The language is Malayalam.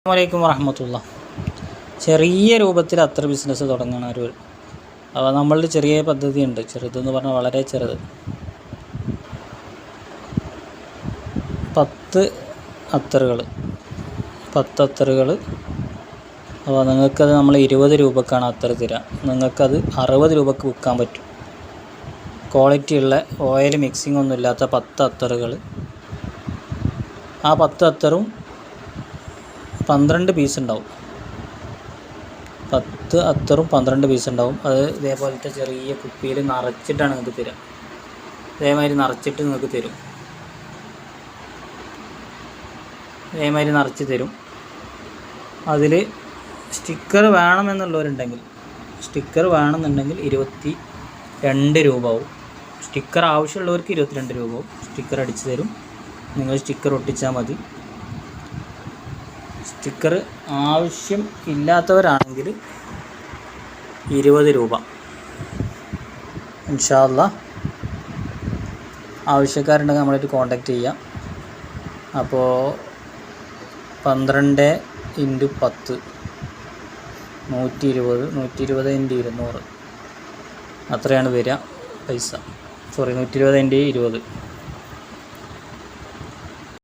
അസ്സലാമു വറഹ്മത്തുള്ളാഹി. ചെറിയ രൂപത്തിൽ അത്തർ ബിസിനസ് തുടങ്ങുന്ന അപ്പോൾ നമ്മളുടെ ചെറിയ പദ്ധതിയുണ്ട്. ചെറുതെന്ന് പറഞ്ഞാൽ വളരെ ചെറുത്. 10 അത്തറുകൾ അപ്പോൾ നിങ്ങൾക്കത് നമ്മൾ 20 രൂപക്കാണ് അത്തർ തരിക. നിങ്ങൾക്കത് 60 രൂപക്ക് വിൽക്കാൻ പറ്റും. ക്വാളിറ്റിയുള്ള ഓയിൽ മിക്സിംഗ് ഒന്നും ഇല്ലാത്ത 10 അത്തറുകൾ. ആ 10 അത്തറും 12 പീസ് ഉണ്ടാവും. 10 അത്തറും 12 പീസ് ഉണ്ടാവും. അത് ഇതേപോലത്തെ ചെറിയ കുപ്പിയിൽ നിറച്ചിട്ടാണ് നിങ്ങൾക്ക് തരിക. ഇതേമാതിരി നിറച്ചിട്ട് നിങ്ങൾക്ക് തരും. ഇതേമാതിരി നിറച്ച് തരും. അതിൽ സ്റ്റിക്കർ വേണമെന്നുള്ളവരുണ്ടെങ്കിൽ 22 രൂപ ആവും. സ്റ്റിക്കർ ആവശ്യമുള്ളവർക്ക് 22 രൂപ ആവും. സ്റ്റിക്കർ അടിച്ച് തരും. നിങ്ങൾ സ്റ്റിക്കർ ഒട്ടിച്ചാൽ മതി. സ്റ്റിക്കർ ആവശ്യം ഇല്ലാത്തവരാണെങ്കിൽ 20 രൂപ. ഇൻഷാ അല്ലാഹ് ആവശ്യക്കാരുണ്ടെങ്കിൽ നമ്മളായിട്ട് കോൺടാക്റ്റ് ചെയ്യാം. അപ്പോൾ 12 × 10 120 120 × 200 അത്രയാണ് വരിക പൈസ. 120 × 20